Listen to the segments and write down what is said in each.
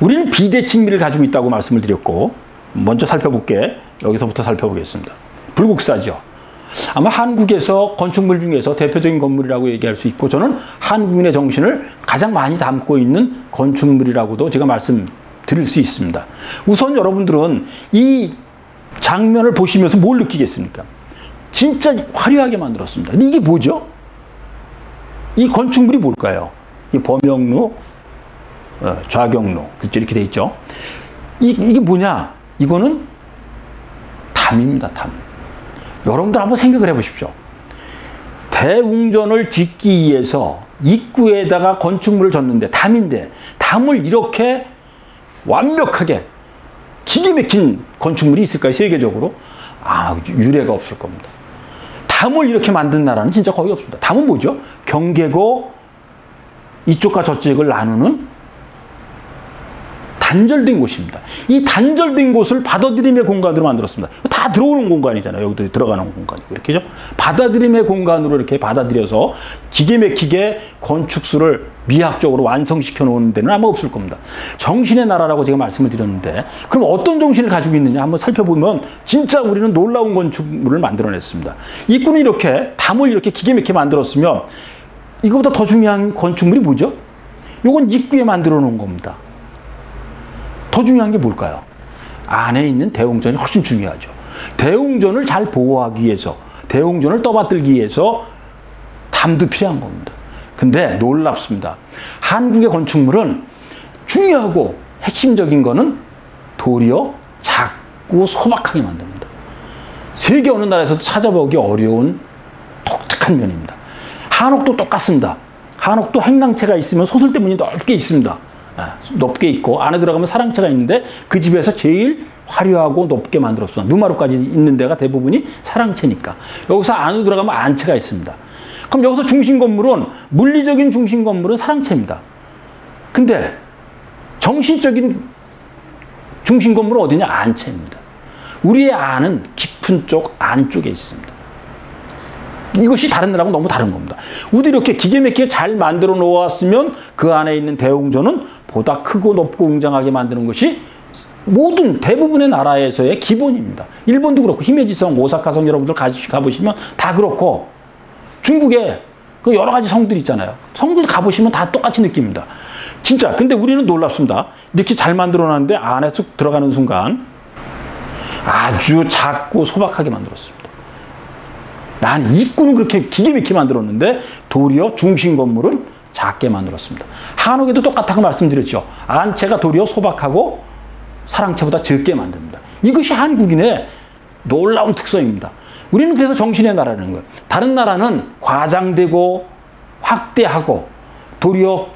우리는 비대칭미를 가지고 있다고 말씀을 드렸고, 먼저 살펴볼게. 여기서부터 살펴보겠습니다. 불국사죠. 아마 한국에서 건축물 중에서 대표적인 건물이라고 얘기할 수 있고, 저는 한국인의 정신을 가장 많이 담고 있는 건축물이라고도 제가 말씀드릴 수 있습니다. 우선 여러분들은 이 장면을 보시면서 뭘 느끼겠습니까? 진짜 화려하게 만들었습니다. 근데 이게 뭐죠? 이 건축물이 뭘까요? 이 범영로, 좌경로, 그쵸? 이렇게 돼 있죠. 이게 뭐냐? 이거는 담입니다, 담. 여러분들 한번 생각을 해보십시오. 대웅전을 짓기 위해서 입구에다가 건축물을 졌는데, 담인데, 담을 이렇게 완벽하게 기가 막힌 건축물이 있을까요? 세계적으로? 유례가 없을 겁니다. 담을 이렇게 만든 나라는 진짜 거의 없습니다. 담은 뭐죠? 경계고 이쪽과 저쪽을 나누는 단절된 곳입니다. 이 단절된 곳을 받아들임의 공간으로 만들었습니다. 다 들어오는 공간이잖아요. 여기도 들어가는 공간이고, 이렇게죠. 받아들임의 공간으로 이렇게 받아들여서 기가 막히게 건축수를 미학적으로 완성시켜 놓은 데는 아마 없을 겁니다. 정신의 나라라고 제가 말씀을 드렸는데, 그럼 어떤 정신을 가지고 있느냐 한번 살펴보면 진짜 우리는 놀라운 건축물을 만들어냈습니다. 입구는 이렇게 담을 이렇게 기가 막히게 만들었으면 이거보다 더 중요한 건축물이 뭐죠? 이건 입구에 만들어 놓은 겁니다. 더 중요한 게 뭘까요? 안에 있는 대웅전이 훨씬 중요하죠. 대웅전을 잘 보호하기 위해서, 대웅전을 떠받들기 위해서 담도 필요한 겁니다. 근데 놀랍습니다. 한국의 건축물은 중요하고 핵심적인 거는 도리어 작고 소박하게 만듭니다. 세계 어느 나라에서도 찾아보기 어려운 독특한 면입니다. 한옥도 똑같습니다. 한옥도 행랑채가 있으면 소설대 문이 넓게 있습니다. 높게 있고 안에 들어가면 사랑채가 있는데 그 집에서 제일 화려하고 높게 만들었습니다. 누마루까지 있는 데가 대부분이 사랑채니까. 여기서 안으로 들어가면 안채가 있습니다. 그럼 여기서 중심 건물은, 물리적인 중심 건물은 사랑채입니다. 근데 정신적인 중심 건물은 어디냐? 안채입니다. 우리의 안은 깊은 쪽 안쪽에 있습니다. 이것이 다른 나라하고 너무 다른 겁니다. 우리 이렇게 기가 막히게 잘 만들어 놓았으면 그 안에 있는 대웅전은 보다 크고 높고 웅장하게 만드는 것이 모든 대부분의 나라에서의 기본입니다. 일본도 그렇고, 히메지성, 오사카성 여러분들 가보시면 다 그렇고, 중국에 그 여러 가지 성들 있잖아요. 성들 가보시면 다 똑같이 느낍니다. 진짜. 근데 우리는 놀랍습니다. 이렇게 잘 만들어 놨는데 안에 쑥 들어가는 순간 아주 작고 소박하게 만들었습니다. 난 입구는 그렇게 기가 막히게 만들었는데 도리어 중심 건물은 작게 만들었습니다. 한옥에도 똑같다고 말씀드렸죠. 안채가 도리어 소박하고 사랑채보다 적게 만듭니다. 이것이 한국인의 놀라운 특성입니다. 우리는 그래서 정신의 나라라는 거예요. 다른 나라는 과장되고 확대하고 도리어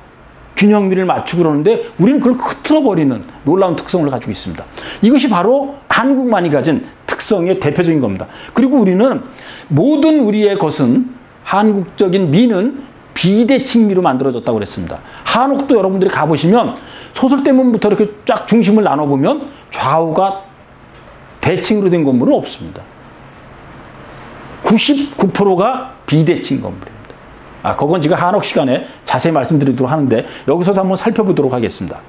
균형미를 맞추고 그러는데 우리는 그걸 흐트러버리는 놀라운 특성을 가지고 있습니다. 이것이 바로 한국만이 가진 특성의 대표적인 겁니다. 그리고 우리는 모든 우리의 것은, 한국적인 미는 비대칭미로 만들어졌다고 그랬습니다. 한옥도 여러분들이 가보시면 소설대문부터 이렇게 쫙 중심을 나눠보면 좌우가 대칭으로 된 건물은 없습니다. 99%가 비대칭 건물입니다. 그건 제가 한옥 시간에 자세히 말씀드리도록 하는데 여기서도 한번 살펴보도록 하겠습니다.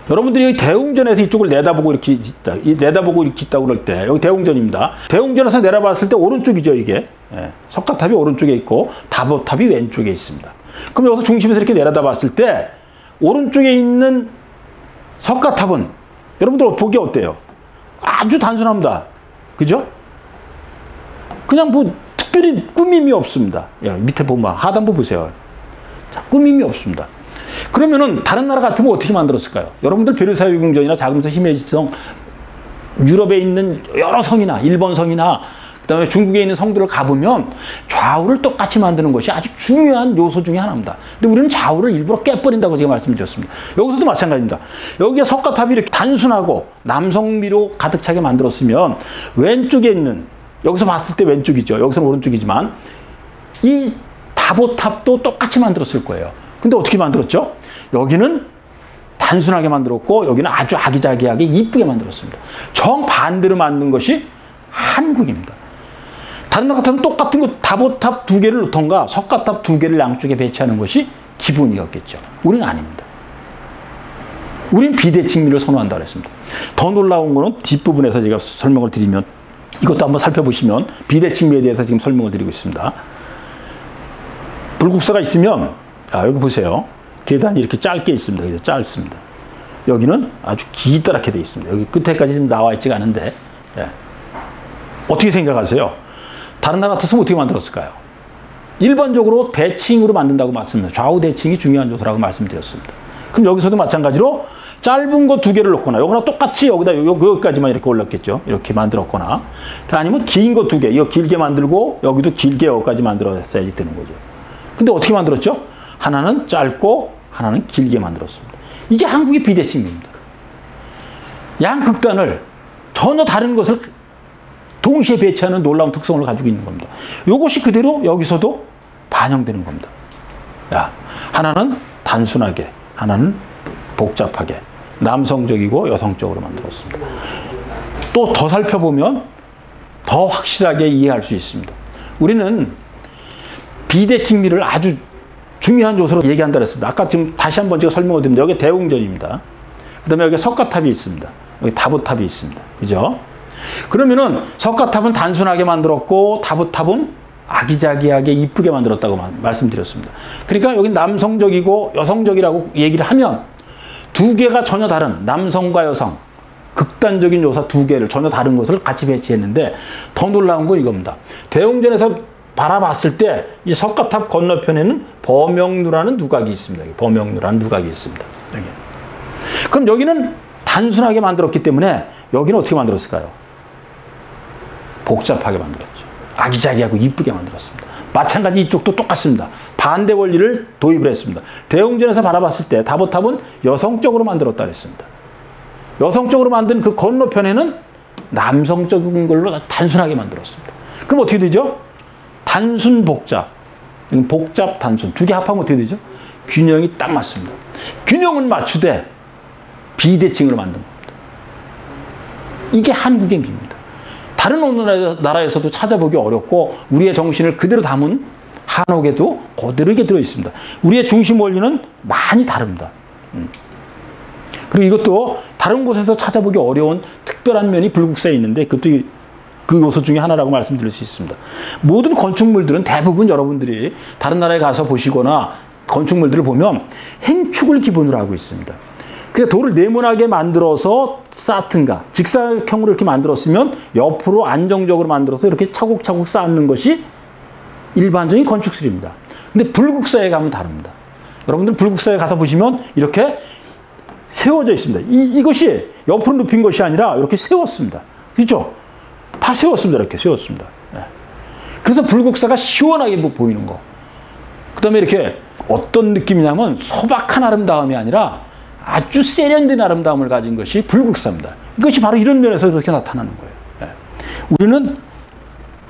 여러분들이 여기 대웅전에서 이쪽을 내다보고 이렇게 있다고 그럴 때, 여기 대웅전입니다. 대웅전에서 내려봤을 때 오른쪽이죠, 이게. 석가탑이 오른쪽에 있고 다보탑이 왼쪽에 있습니다. 그럼 여기서 중심에서 이렇게 내려다봤을 때 오른쪽에 있는 석가탑은 여러분들 보기 어때요? 아주 단순합니다. 그죠? 그냥 뭐 특별히 꾸밈이 없습니다. 밑에 보면 하단부 보세요. 자, 꾸밈이 없습니다. 그러면은 다른 나라 같으면 어떻게 만들었을까요? 여러분들 베르사유 궁전이나 자금성, 히메지성, 유럽에 있는 여러 성이나 일본 성이나 그다음에 중국에 있는 성들을 가보면 좌우를 똑같이 만드는 것이 아주 중요한 요소 중에 하나입니다. 근데 우리는 좌우를 일부러 깨버린다고 제가 말씀드렸습니다. 여기서도 마찬가지입니다. 여기에 석가탑이 이렇게 단순하고 남성미로 가득 차게 만들었으면 왼쪽에 있는, 여기서 봤을 때 왼쪽이죠. 여기서는 오른쪽이지만 이 다보탑도 똑같이 만들었을 거예요. 근데 어떻게 만들었죠? 여기는 단순하게 만들었고 여기는 아주 아기자기하게 이쁘게 만들었습니다. 정반대로 만든 것이 한국입니다. 다른 나라 같으면 똑같은 거 다보탑 2개를 놓던가 석가탑 2개를 양쪽에 배치하는 것이 기본이었겠죠. 우리는 아닙니다. 우린 비대칭미를 선호한다 그랬습니다. 더 놀라운 거는 뒷부분에서 제가 설명을 드리면 이것도 한번 살펴보시면 비대칭미에 대해서 지금 설명을 드리고 있습니다. 불국사가 있으면 여기 보세요. 계단이 이렇게 짧게 있습니다. 짧습니다. 여기는 아주 기다랗게 되어 있습니다. 여기 끝에까지 지금 나와 있지가 않은데 어떻게 생각하세요? 다른 나라 같았으면 어떻게 만들었을까요? 일반적으로 대칭으로 만든다고 말씀드렸습니다. 좌우 대칭이 중요한 요소라고 말씀드렸습니다. 그럼 여기서도 마찬가지로 짧은 거 2개를 놓거나 요거나 똑같이 여기다 여기까지만 이렇게 올렸겠죠. 이렇게 만들었거나 아니면 긴 거 2개 이거 길게 만들고 여기도 길게 여기까지 만들었어야지 되는 거죠. 근데 어떻게 만들었죠? 하나는 짧고 하나는 길게 만들었습니다. 이게 한국의 비대칭입니다. 양극단을 전혀 다른 것을 동시에 배치하는 놀라운 특성을 가지고 있는 겁니다. 이것이 그대로 여기서도 반영되는 겁니다. 하나는 단순하게, 하나는 복잡하게, 남성적이고 여성적으로 만들었습니다. 또 더 살펴보면 더 확실하게 이해할 수 있습니다. 우리는 비대칭미를 아주 중요한 요소로 얘기한다 그랬습니다. 아까 지금 다시 한번 제가 설명을 드립니다. 여기 대웅전입니다. 그 다음에 여기 석가탑이 있습니다. 여기 다보탑이 있습니다. 그죠? 그러면은 석가탑은 단순하게 만들었고 다보탑은 아기자기하게 이쁘게 만들었다고 말씀드렸습니다. 그러니까 여기 남성적이고 여성적이라고 얘기를 하면 2개가 전혀 다른 남성과 여성 극단적인 요소 2개를 전혀 다른 것을 같이 배치했는데 더 놀라운 건 이겁니다. 대웅전에서 바라봤을 때 이 석가탑 건너편에는 범영루라는 누각이 있습니다. 범영루라는 누각이 있습니다. 여기. 그럼 여기는 단순하게 만들었기 때문에 여기는 어떻게 만들었을까요? 복잡하게 만들었죠. 아기자기하고 이쁘게 만들었습니다. 마찬가지 이쪽도 똑같습니다. 반대 원리를 도입을 했습니다. 대웅전에서 바라봤을 때 다보탑은 여성적으로 만들었다 그랬습니다. 여성적으로 만든 그 건너편에는 남성적인 걸로 단순하게 만들었습니다. 그럼 어떻게 되죠? 단순 복잡, 복잡 단순 2개 합하면 어떻게 되죠? 균형이 딱 맞습니다. 균형은 맞추되 비대칭으로 만든 겁니다. 이게 한국의 미입니다. 다른 어느 나라에서도 찾아보기 어렵고 우리의 정신을 그대로 담은 한옥에도 그대로 이게 들어있습니다. 우리의 중심 원리는 많이 다릅니다. 그리고 이것도 다른 곳에서 찾아보기 어려운 특별한 면이 불국사에 있는데 그것도 그 요소 중에 하나라고 말씀드릴 수 있습니다. 모든 건축물들은 대부분 여러분들이 다른 나라에 가서 보시거나 건축물들을 보면 행축을 기본으로 하고 있습니다. 그래서 돌을 네모나게 만들어서 쌓든가 직사각형으로 이렇게 만들었으면 옆으로 안정적으로 만들어서 이렇게 차곡차곡 쌓는 것이 일반적인 건축술입니다. 근데 불국사에 가면 다릅니다. 여러분들 불국사에 가서 보시면 이렇게 세워져 있습니다. 이것이 옆으로 눕힌 것이 아니라 이렇게 세웠습니다. 그렇죠? 다 세웠습니다. 이렇게 세웠습니다. 그래서 불국사가 시원하게 보이는 거. 그 다음에 이렇게 어떤 느낌이냐면 소박한 아름다움이 아니라 아주 세련된 아름다움을 가진 것이 불국사입니다. 이것이 바로 이런 면에서 그렇게 나타나는 거예요. 우리는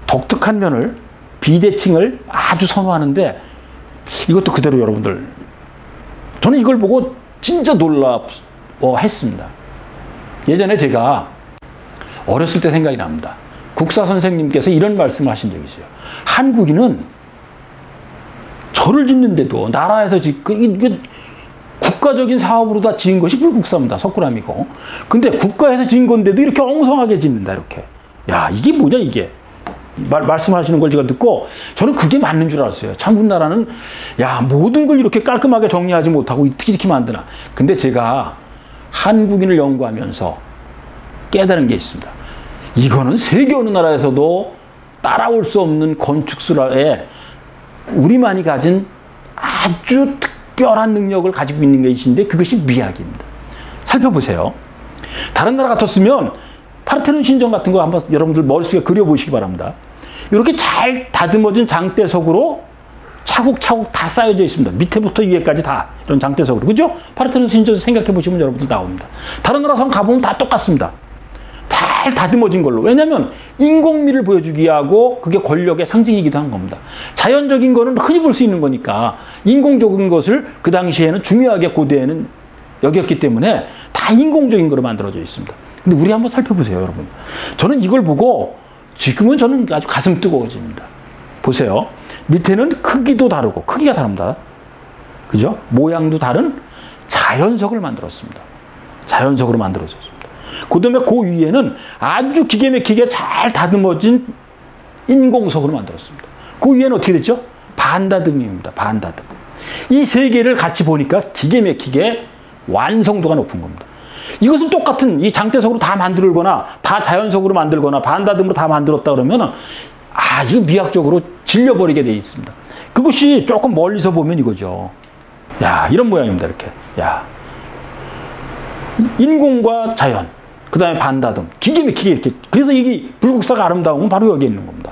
독특한 면을 비대칭을 아주 선호하는데 이것도 그대로 여러분들 저는 이걸 보고 진짜 놀라워했습니다. 예전에 제가 어렸을 때 생각이 납니다. 국사 선생님께서 이런 말씀을 하신 적이 있어요. 한국인은 절을 짓는데도 나라에서 국가적인 사업으로 다 지은 것이 불국사입니다. 석굴암이고. 근데 국가에서 지은 건데도 이렇게 엉성하게 짓는다. 이렇게. 야, 이게 뭐냐 이게. 말씀하시는 걸 제가 듣고 저는 그게 맞는 줄 알았어요. 참 우리나라는 야 모든 걸 이렇게 깔끔하게 정리하지 못하고 어떻게 이렇게 만드나. 근데 제가 한국인을 연구하면서 깨달은 게 있습니다. 이거는 세계 어느 나라에서도 따라올 수 없는 건축술에 우리만이 가진 아주 특별한 능력을 가지고 있는 것인데 그것이 미학입니다. 살펴보세요. 다른 나라 같았으면 파르테논 신전 같은 거 한번 여러분들 머릿속에 그려보시기 바랍니다. 이렇게 잘 다듬어진 장대석으로 차곡차곡 다 쌓여져 있습니다. 밑에부터 위에까지 다 이런 장대석으로. 그죠? 파르테논 신전 생각해 보시면 여러분들 나옵니다. 다른 나라 성 가보면 다 똑같습니다. 잘 다듬어진 걸로. 왜냐하면 인공미를 보여주기 하고 그게 권력의 상징이기도 한 겁니다. 자연적인 거는 흔히 볼 수 있는 거니까 인공적인 것을 그 당시에는 중요하게 고대에는 여겼기 때문에 다 인공적인 거로 만들어져 있습니다. 근데 우리 한번 살펴보세요, 여러분. 저는 이걸 보고 지금은 저는 아주 가슴 뜨거워집니다. 보세요. 밑에는 크기도 다르고, 크기가 다릅니다. 그죠? 모양도 다른 자연석을 만들었습니다. 자연석으로 만들어졌습니다. 그 다음에 그 위에는 아주 기계 막히게 잘 다듬어진 인공석으로 만들었습니다. 그 위에는 어떻게 됐죠? 반다듬입니다. 반다듬. 이 세 개를 같이 보니까 기계 막히게 완성도가 높은 겁니다. 이것은 똑같은 이 장대석으로 다 만들거나 다 자연석으로 만들거나 반다듬으로 다 만들었다 그러면 이거 미학적으로 질려버리게 돼 있습니다. 그것이 조금 멀리서 보면 이거죠. 야, 이런 모양입니다. 이렇게. 야, 인공과 자연, 그 다음에 반다듬, 기계 막히게 이렇게. 그래서 이게 불국사가 아름다운 건 바로 여기 있는 겁니다.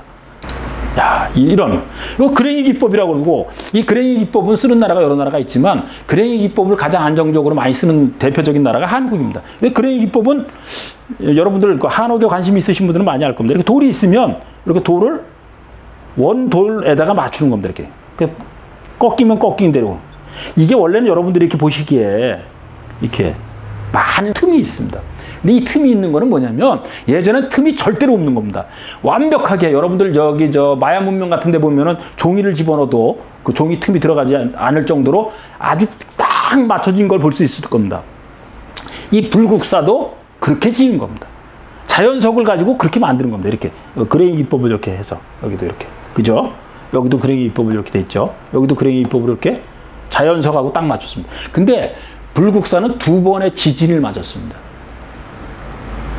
야, 이거 그랭이 기법이라고 그러고, 이 그랭이 기법은 쓰는 나라가 여러 나라가 있지만, 그랭이 기법을 가장 안정적으로 많이 쓰는 대표적인 나라가 한국입니다. 그랭이 기법은 여러분들 한옥에 관심 있으신 분들은 많이 알 겁니다. 이렇게 돌이 있으면, 이렇게 돌을 원돌에다가 맞추는 겁니다. 이렇게. 꺾이면 꺾인 대로. 이게 원래는 여러분들이 이렇게 보시기에, 이렇게 많은 틈이 있습니다. 근데 이 틈이 있는 거는 뭐냐면 예전엔 틈이 절대로 없는 겁니다. 완벽하게 여러분들 저기 마야 문명 같은 데 보면은 종이를 집어넣어도 그 종이 틈이 들어가지 않을 정도로 아주 딱 맞춰진 걸 볼 수 있을 겁니다. 이 불국사도 그렇게 지은 겁니다. 자연석을 가지고 그렇게 만드는 겁니다. 이렇게 그레이 기법을 이렇게 해서 여기도 이렇게, 그죠? 여기도 그레이 기법을 이렇게 돼 있죠. 여기도 그레이 기법을 이렇게 자연석하고 딱 맞췄습니다. 근데 불국사는 2번의 지진을 맞았습니다.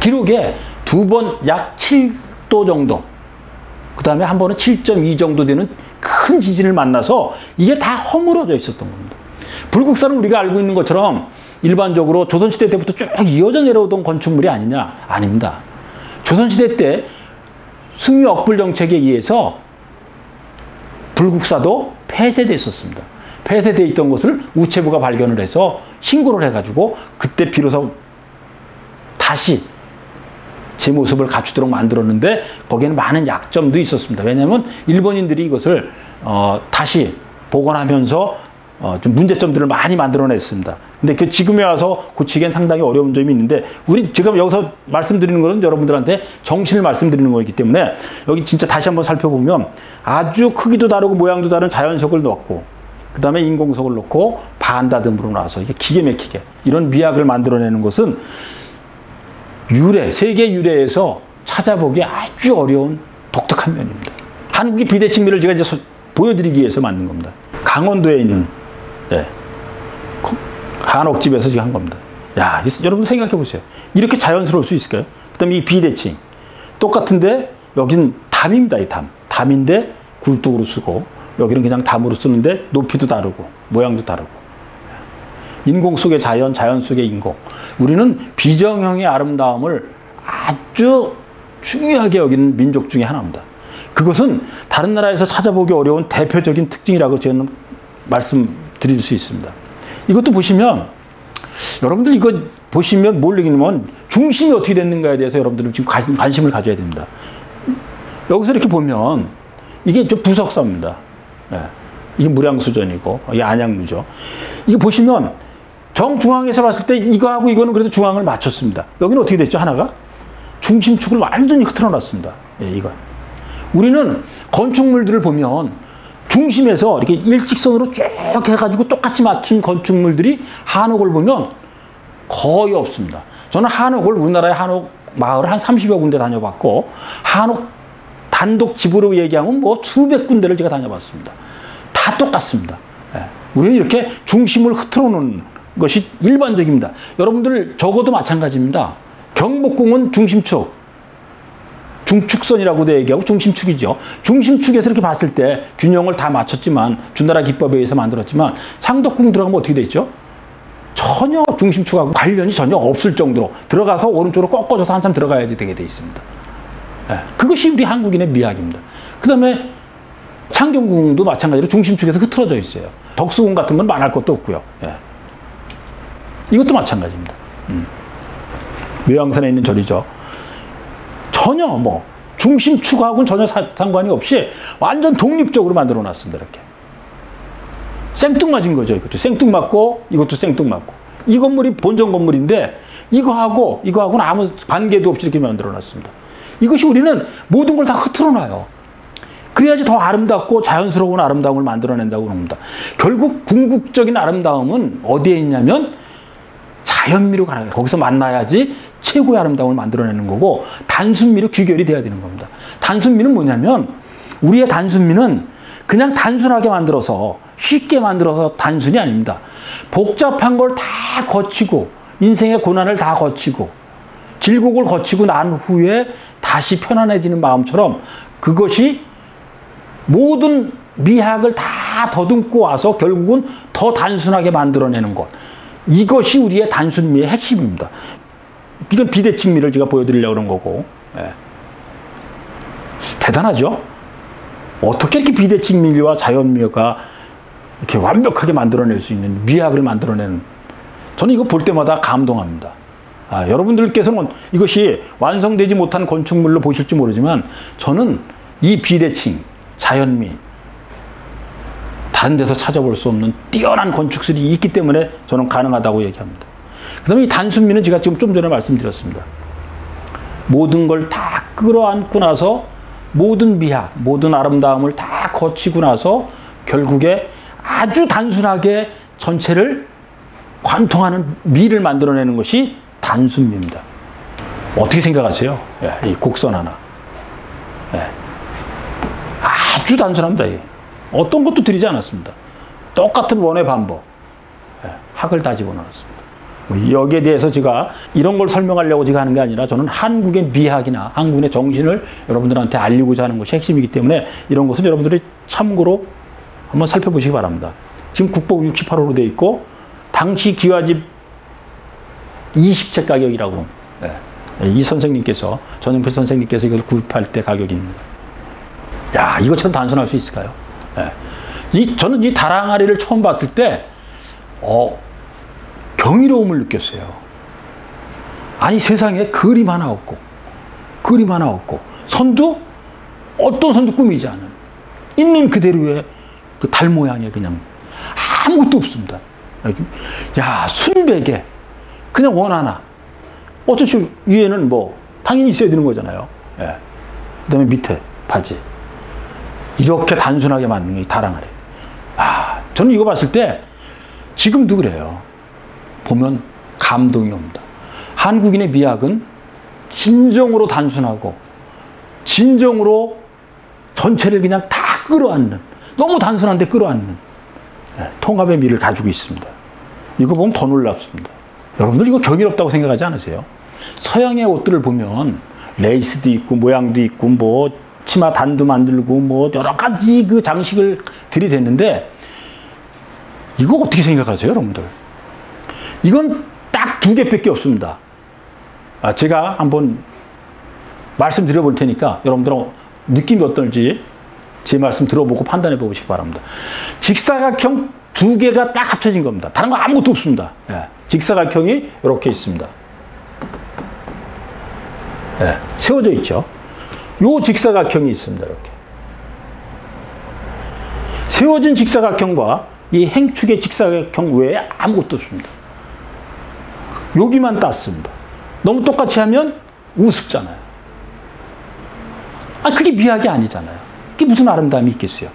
기록에 2번 약 7도 정도, 그 다음에 한 번은 7.2 정도 되는 큰 지진을 만나서 이게 다 허물어져 있었던 겁니다. 불국사는 우리가 알고 있는 것처럼 일반적으로 조선시대 때부터 쭉 이어져 내려오던 건축물이 아니냐? 아닙니다. 조선시대 때 승유 억불 정책에 의해서 불국사도 폐쇄되어 있었습니다. 폐쇄되어 있던 것을 우체부가 발견을 해서 신고를 해가지고 그때 비로소 다시 제 모습을 갖추도록 만들었는데 거기에는 많은 약점도 있었습니다. 왜냐하면 일본인들이 이것을 다시 복원하면서 좀 문제점들을 많이 만들어냈습니다. 근데 그 지금에 와서 고치기엔 상당히 어려운 점이 있는데 우리 지금 여기서 말씀드리는 것은 여러분들한테 정신을 말씀드리는 거기 때문에 여기 진짜 다시 한번 살펴보면 아주 크기도 다르고 모양도 다른 자연석을 넣었고 그 다음에 인공석을 넣고 반다듬으로 나와서 이게 기계 막히게 이런 미학을 만들어내는 것은 유래, 세계 유래에서 찾아보기 아주 어려운 독특한 면입니다. 한국의 비대칭미를 제가 이제 보여드리기 위해서 만든 겁니다. 강원도에 있는 한옥집에서 지금 한 겁니다. 야, 여러분 생각해 보세요. 이렇게 자연스러울 수 있을까요? 그 다음에 이 비대칭. 똑같은데 여기는 담입니다. 이 담. 담인데 굴뚝으로 쓰고 여기는 그냥 담으로 쓰는데 높이도 다르고 모양도 다르고. 인공 속의 자연, 자연 속의 인공. 우리는 비정형의 아름다움을 아주 중요하게 여기는 민족 중에 하나입니다. 그것은 다른 나라에서 찾아보기 어려운 대표적인 특징이라고 저는 말씀드릴 수 있습니다. 이것도 보시면 여러분들 이거 보시면 뭘 얘기냐면 중심이 어떻게 됐는가에 대해서 여러분들은 지금 관심을 가져야 됩니다. 여기서 이렇게 보면 이게 좀 부석사입니다. 이게 무량수전이고 이게 안양루죠. 이거 보시면 정중앙에서 봤을 때 이거하고 이거는 그래도 중앙을 맞췄습니다. 여기는 어떻게 됐죠? 하나가 중심축을 완전히 흐트러 놨습니다. 이거. 우리는 건축물들을 보면 중심에서 이렇게 일직선으로 쭉 해가지고 똑같이 맞춘 건축물들이 한옥을 보면 거의 없습니다. 저는 한옥을 우리나라의 한옥 마을 한 30여 군데 다녀봤고 한옥 단독 집으로 얘기하면 뭐 수백 군데를 제가 다녀봤습니다. 다 똑같습니다. 우리는 이렇게 중심을 흐트러 놓는 것이 일반적입니다. 여러분들 적어도 마찬가지입니다. 경복궁은 중심축, 중축선이라고도 얘기하고 중심축이죠. 중심축에서 이렇게 봤을 때 균형을 다 맞췄지만 주나라 기법에 의해서 만들었지만 창덕궁 들어가면 어떻게 돼 있죠? 전혀 중심축하고 관련이 전혀 없을 정도로 들어가서 오른쪽으로 꺾어져서 한참 들어가야지 되게 돼 있습니다. 그것이 우리 한국인의 미학입니다. 그 다음에 창경궁도 마찬가지로 중심축에서 흐트러져 있어요. 덕수궁 같은 건 말할 것도 없고요. 이것도 마찬가지입니다. 묘양산에 있는 절이죠. 전혀 뭐 중심축하고는 전혀 상관이 없이 완전 독립적으로 만들어 놨습니다. 이렇게 생뚱맞은 거죠. 이것도 생뚱맞고 이것도 생뚱맞고 이 건물이 본전 건물인데 이거하고는 아무 관계도 없이 이렇게 만들어 놨습니다. 이것이 우리는 모든 걸 다 흐트러 놔요. 그래야지 더 아름답고 자연스러운 아름다움을 만들어낸다고 합니다. 결국 궁극적인 아름다움은 어디에 있냐면 자연미로 가는 거예요. 거기서 만나야지 최고의 아름다움을 만들어내는 거고 단순미로 귀결이 돼야 되는 겁니다. 단순미는 뭐냐면 우리의 단순미는 그냥 단순하게 만들어서 쉽게 만들어서 단순이 아닙니다. 복잡한 걸 다 거치고 인생의 고난을 다 거치고 질곡을 거치고 난 후에 다시 편안해지는 마음처럼 그것이 모든 미학을 다 더듬고 와서 결국은 더 단순하게 만들어내는 것. 이것이 우리의 단순미의 핵심입니다. 이건 비대칭미를 제가 보여드리려고 그런 거고. 예. 대단하죠? 어떻게 이렇게 비대칭미와 자연미가 이렇게 완벽하게 만들어낼 수 있는 미학을 만들어내는, 저는 이거 볼 때마다 감동합니다. 여러분들께서는 이것이 완성되지 못한 건축물로 보실지 모르지만 저는 이 비대칭, 자연미, 다른 데서 찾아볼 수 없는 뛰어난 건축술이 있기 때문에 저는 가능하다고 얘기합니다. 그 다음에 이 단순미는 제가 지금 좀 전에 말씀드렸습니다. 모든 걸 다 끌어안고 나서 모든 미학, 모든 아름다움을 다 거치고 나서 결국에 아주 단순하게 전체를 관통하는 미를 만들어내는 것이 단순미입니다. 어떻게 생각하세요? 이 곡선 하나. 아주 단순합니다. 어떤 것도 들이지 않았습니다. 똑같은 원의 반복. 학을 다 집어넣었습니다. 여기에 대해서 제가 이런 걸 설명하려고 제가 하는 게 아니라 저는 한국의 미학이나 한국의 정신을 여러분들한테 알리고자 하는 것이 핵심이기 때문에 이런 것은 여러분들이 참고로 한번 살펴보시기 바랍니다. 지금 국보 68호로 되어 있고 당시 기와집 20채 가격이라고 이 선생님께서, 전영필 선생님께서 이걸 구입할 때 가격입니다. 야, 이것처럼 단순할 수 있을까요? 저는 이 다랑아리를 처음 봤을 때 경이로움을 느꼈어요. 아니, 세상에 그림 하나 없고 선도 어떤 선도 꾸미지 않은 있는 그대로의 그 달 모양의 그냥 아무것도 없습니다. 야, 순백에 그냥 원 하나. 어쩌지 위에는 뭐 당연히 있어야 되는 거잖아요. 그 다음에 밑에 바지. 이렇게 단순하게 만든 게 다랑아리. 저는 이거 봤을 때 지금도 그래요. 보면 감동이 옵니다. 한국인의 미학은 진정으로 단순하고 진정으로 전체를 그냥 다 끌어안는, 너무 단순한데 끌어안는 통합의 미를 가지고 있습니다. 이거 보면 더 놀랍습니다. 여러분들 이거 경이롭다고 생각하지 않으세요? 서양의 옷들을 보면 레이스도 있고 모양도 있고 뭐 치마 단도 만들고 뭐 여러 가지 그 장식을 들이댔는데 이거 어떻게 생각하세요, 여러분들? 이건 딱 두 개밖에 없습니다. 제가 한번 말씀드려 볼 테니까 여러분들은 느낌이 어떨지 제 말씀 들어보고 판단해 보시기 바랍니다. 직사각형 두 개가 딱 합쳐진 겁니다. 다른 거 아무것도 없습니다. 직사각형이 이렇게 있습니다. 세워져 있죠. 요 직사각형이 있습니다. 이렇게. 세워진 직사각형과 이 행축의 직사각형 외에 아무것도 없습니다. 여기만 땄습니다. 너무 똑같이 하면 우습잖아요. 그게 미학이 아니잖아요. 그게 무슨 아름다움이 있겠어요.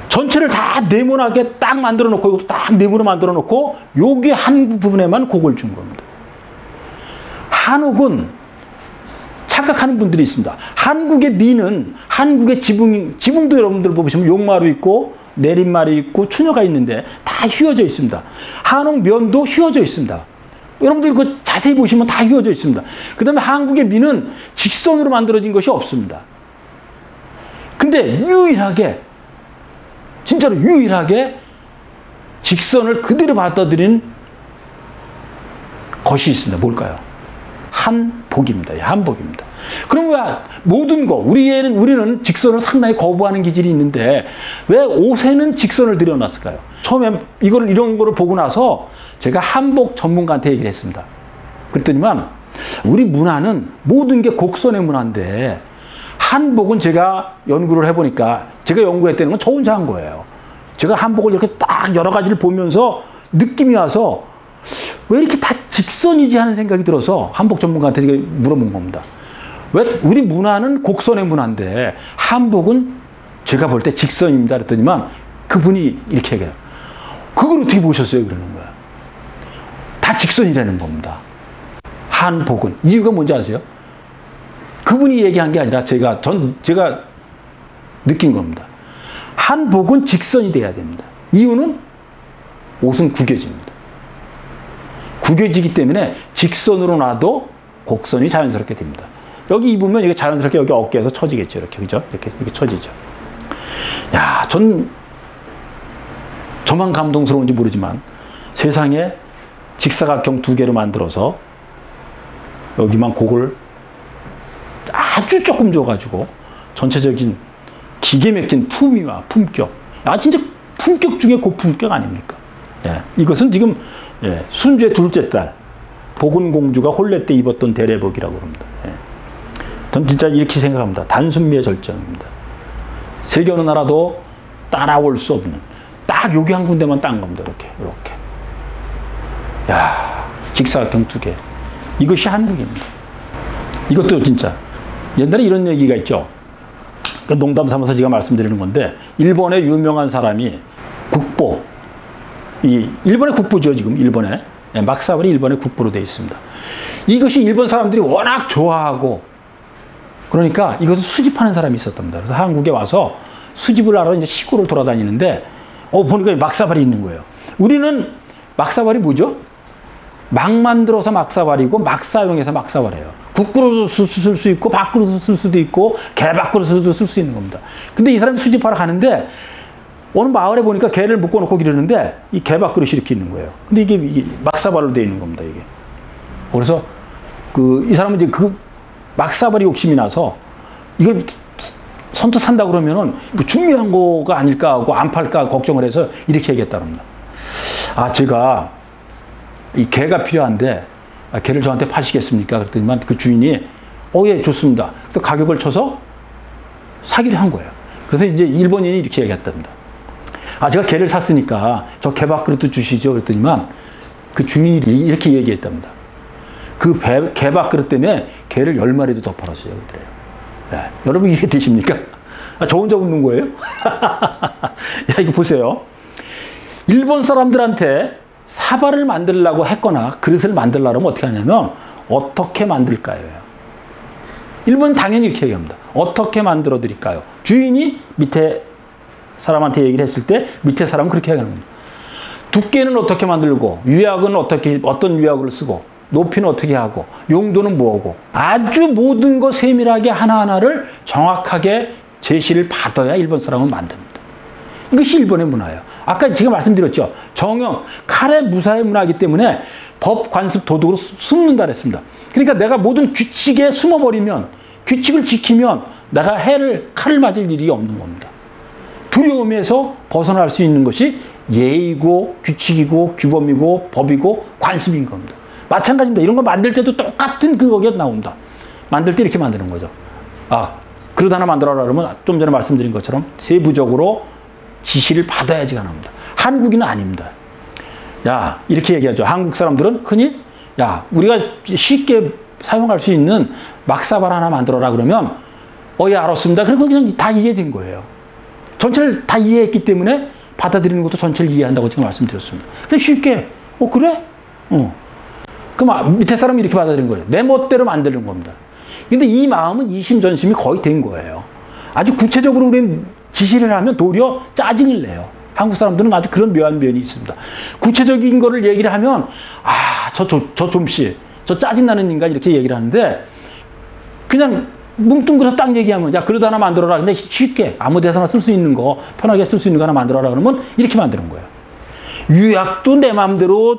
전체를 다 네모나게 딱 만들어 놓고 이것도 딱 네모로 만들어 놓고 여기 한 부분에만 곡을 준 겁니다. 한옥은 착각하는 분들이 있습니다. 한국의 미는 한국의 지붕도 여러분들 보시면 용마루 있고 내림마루 있고 추녀가 있는데 다 휘어져 있습니다. 한옥 면도 휘어져 있습니다. 여러분들 그 자세히 보시면 다 휘어져 있습니다. 그 다음에 한국의 미는 직선으로 만들어진 것이 없습니다. 근데 유일하게, 진짜로 유일하게 직선을 그대로 받아들인 것이 있습니다. 뭘까요? 한복입니다. 한복입니다. 그럼 왜 모든 거, 우리는 직선을 상당히 거부하는 기질이 있는데 왜 옷에는 직선을 들여놨을까요? 처음에 이런 거를 보고 나서 제가 한복 전문가한테 얘기를 했습니다. 그랬더니만 우리 문화는 모든 게 곡선의 문화인데 한복은 제가 연구를 해보니까 제가 연구했다는 건 저 혼자 한 거예요. 제가 한복을 이렇게 딱 여러 가지를 보면서 느낌이 와서 왜 이렇게 다 직선이지 하는 생각이 들어서 한복 전문가한테 물어본 겁니다. 왜 우리 문화는 곡선의 문화인데 한복은 제가 볼 때 직선입니다. 그랬더니만 그분이 이렇게 얘기해요. 그걸 어떻게 보셨어요? 그러는 거야. 다 다 직선이라는 겁니다. 한복은. 이유가 뭔지 아세요? 그분이 얘기한 게 아니라 제가 느낀 겁니다. 한복은 직선이 돼야 됩니다. 이유는 옷은 구겨집니다. 구겨지기 때문에 직선으로 놔도 곡선이 자연스럽게 됩니다. 여기 입으면 이게 자연스럽게 여기 어깨에서 처지겠죠. 이렇게, 그죠? 이렇게 처지죠. 야, 저만 감동스러운지 모르지만 세상에 직사각형 2개로 만들어서 여기만 곡을 아주 조금 줘가지고 전체적인 기계 막힌 품위와 품격. 아, 진짜 품격 중에 고품격 아닙니까? 예, 이것은 지금 순주의 둘째 딸 복은공주가 혼례 때 입었던 대례복이라고 합니다. 예. 전 진짜 이렇게 생각합니다. 단순미의 절정입니다. 세계 어느 나라도 따라올 수 없는 딱 여기 한 군데만 딴 겁니다. 이렇게. 야, 직사각형 2개. 이것이 한국입니다. 이것도 진짜 옛날에 이런 얘기가 있죠. 농담 삼아서 제가 말씀드리는 건데 일본의 유명한 사람이 국보, 일본의 국보죠. 지금 일본에 막사발이 일본의 국보로 되어 있습니다. 이것이 일본 사람들이 워낙 좋아하고 그러니까 이것을 수집하는 사람이 있었답니다. 그래서 한국에 와서 수집을 하러 이제 시골을 돌아다니는데 보니까 막사발이 있는 거예요. 우리는 막사발이 뭐죠? 막 만들어서 막사발이고 막 사용해서 막사발이에요. 국그릇으로 쓸 수 있고 밥그릇으로 쓸 수도 있고 개밥그릇으로도 쓸 수 있는 겁니다. 근데 이 사람이 수집하러 가는데 어느 마을에 보니까 개를 묶어놓고 기르는데 이 개밥그릇이 이렇게 있는 거예요. 근데 이게 막사발로 되어 있는 겁니다. 이게. 그래서 이 사람은 이제 막사발이 욕심이 나서 이걸 선뜻 산다 그러면은 뭐 중요한 거가 아닐까 하고 안 팔까 걱정을 해서 이렇게 얘기했다고 합니다. 아, 제가 이 개가 필요한데 개를 저한테 파시겠습니까? 그랬더니만 그 주인이 예, 좋습니다. 그래서 가격을 쳐서 사기를 한 거예요. 그래서 이제 일본인이 이렇게 얘기했답니다. 아, 제가 개를 샀으니까 저 개밥그릇도 주시죠. 그랬더니만 그 주인이 이렇게 얘기했답니다. 그 개밥그릇 때문에 개를 10마리도 더 팔았어요. 그래요. 네. 여러분 이해되십니까? 저 혼자 웃는 거예요? 야, 이거 보세요. 일본 사람들한테 사발을 만들려고 했거나 그릇을 만들려면 어떻게 하냐면 어떻게 만들까요? 일본은 당연히 이렇게 얘기합니다. 어떻게 만들어 드릴까요? 주인이 밑에 사람한테 얘기를 했을 때 밑에 사람은 그렇게 얘기하는 겁니다. 두께는 어떻게 만들고 유약은 어떤 유약을 쓰고 높이는 어떻게 하고 용도는 뭐고 아주 모든 거 세밀하게 하나하나를 정확하게 제시를 받아야 일본 사람은 만듭니다. 이것이 일본의 문화예요. 아까 제가 말씀드렸죠. 정형, 칼의 무사의 문화이기 때문에 법, 관습, 도덕으로 숨는다 그랬습니다. 그러니까 내가 모든 규칙에 숨어버리면 규칙을 지키면 내가 칼을 맞을 일이 없는 겁니다. 두려움에서 벗어날 수 있는 것이 예의고 규칙이고 규범이고 법이고 관습인 겁니다. 마찬가지입니다. 이런 거 만들 때도 똑같은 그거가 나옵니다. 만들 때 이렇게 만드는 거죠. 아, 그릇 하나 만들어라 그러면 좀 전에 말씀드린 것처럼 세부적으로 지시를 받아야지 가능합니다. 한국인은 아닙니다. 야, 이렇게 얘기하죠. 한국 사람들은 흔히 야, 우리가 쉽게 사용할 수 있는 막사발 하나 만들어라 그러면 예, 알았습니다. 그리고 그냥 다 이해된 거예요. 전체를 다 이해했기 때문에 받아들이는 것도 전체를 이해한다고 제가 말씀드렸습니다. 근데 쉽게 그래? 그럼 밑에 사람이 이렇게 받아들인 거예요. 내 멋대로 만드는 겁니다. 근데 이 마음은 이심전심이 거의 된 거예요. 아주 구체적으로 우리는 지시를 하면 도리어 짜증을 내요. 한국 사람들은 아주 그런 묘한 면이 있습니다. 구체적인 거를 얘기를 하면 저 좀씨, 저 짜증나는 인간 이렇게 얘기를 하는데 그냥 뭉뚱그려서 딱 얘기하면 야, 그릇 하나 만들어라. 근데 쉽게 아무 데서나 쓸 수 있는 거, 편하게 쓸 수 있는 거 하나 만들어라 그러면 이렇게 만드는 거예요. 유약도 내 마음대로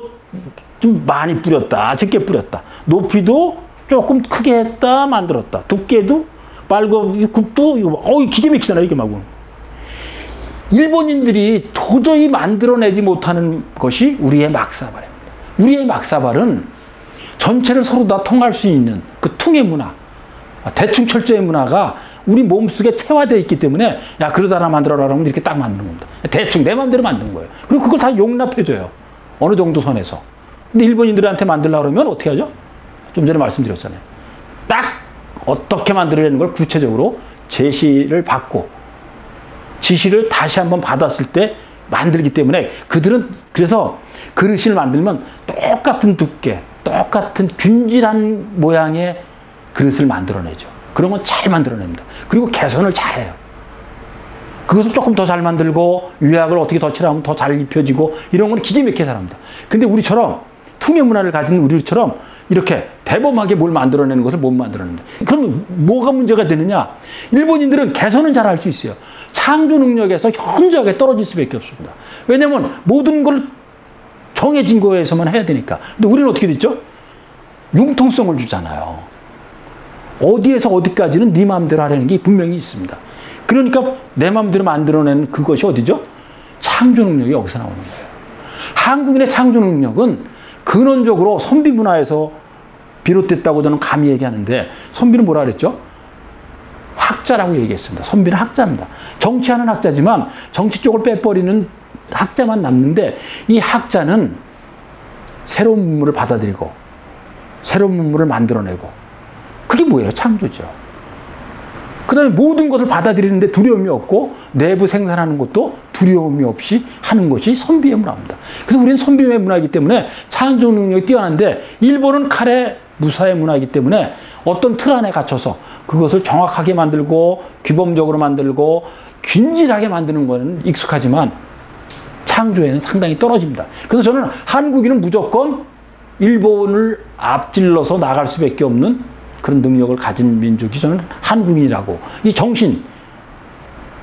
좀 많이 뿌렸다, 적게 뿌렸다. 높이도 조금 크게 했다, 만들었다. 두께도 빨고 굽도 기계 막히잖아요, 이게 막. 일본인들이 도저히 만들어내지 못하는 것이 우리의 막사발입니다. 우리의 막사발은 전체를 서로 다 통할 수 있는 그 퉁의 문화, 대충 철저의 문화가 우리 몸속에 체화되어 있기 때문에 야, 그릇 하나 만들어라 하면 이렇게 딱 만드는 겁니다. 대충 내 마음대로 만든 거예요. 그리고 그걸 다 용납해줘요. 어느 정도 선에서. 근데 일본인들한테 만들려고 그러면 어떻게 하죠? 좀 전에 말씀드렸잖아요. 딱 어떻게 만들어내는 걸 구체적으로 제시를 받고 지시를 다시 한번 받았을 때 만들기 때문에 그들은 그래서 그릇을 만들면 똑같은 두께, 똑같은 균질한 모양의 그릇을 만들어내죠. 그런 건 잘 만들어냅니다. 그리고 개선을 잘해요. 그것을 조금 더 잘 만들고 유약을 어떻게 덧칠하면 더 잘 입혀지고 이런 건 기계 막히게 잘합니다. 근데 우리처럼 투명 문화를 가진 우리처럼 이렇게 대범하게 뭘 만들어내는 것을 못 만들어낸다. 그럼 뭐가 문제가 되느냐? 일본인들은 개선은 잘 할 수 있어요. 창조 능력에서 현저하게 떨어질 수밖에 없습니다. 왜냐하면 모든 걸 정해진 거에서만 해야 되니까. 근데 우리는 어떻게 됐죠? 융통성을 주잖아요. 어디에서 어디까지는 네 마음대로 하라는 게 분명히 있습니다. 그러니까 내 마음대로 만들어내는 그것이 어디죠? 창조 능력이 여기서 나오는 거예요. 한국인의 창조 능력은 근원적으로 선비 문화에서 비롯됐다고 저는 감히 얘기하는데, 선비는 뭐라 그랬죠? 학자라고 얘기했습니다. 선비는 학자입니다. 정치하는 학자지만 정치 쪽을 빼버리는 학자만 남는데, 이 학자는 새로운 문물을 받아들이고 새로운 문물을 만들어내고, 그게 뭐예요? 창조죠. 그 다음에 모든 것을 받아들이는데 두려움이 없고 내부 생산하는 것도 두려움이 없이 하는 것이 선비의 문화입니다. 그래서 우리는 선비의 문화이기 때문에 창조 능력이 뛰어난데, 일본은 칼의 무사의 문화이기 때문에 어떤 틀 안에 갇혀서 그것을 정확하게 만들고 규범적으로 만들고 균질하게 만드는 것은 익숙하지만 창조에는 상당히 떨어집니다. 그래서 저는 한국인은 무조건 일본을 앞질러서 나갈 수밖에 없는 그런 능력을 가진 민족이 저는 한국인이라고, 이 정신,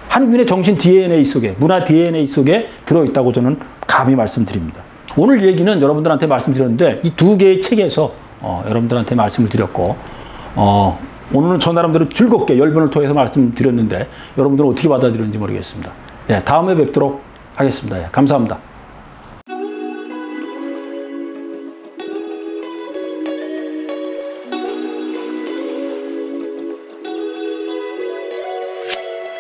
한국인의 정신 DNA 속에, 문화 DNA 속에 들어있다고 저는 감히 말씀드립니다. 오늘 얘기는 여러분들한테 말씀드렸는데 이 두 개의 책에서 여러분들한테 말씀을 드렸고, 오늘은 저 나름대로 즐겁게 열변을 통해서 말씀드렸는데 여러분들은 어떻게 받아들였는지 모르겠습니다. 예, 다음에 뵙도록 하겠습니다. 예, 감사합니다.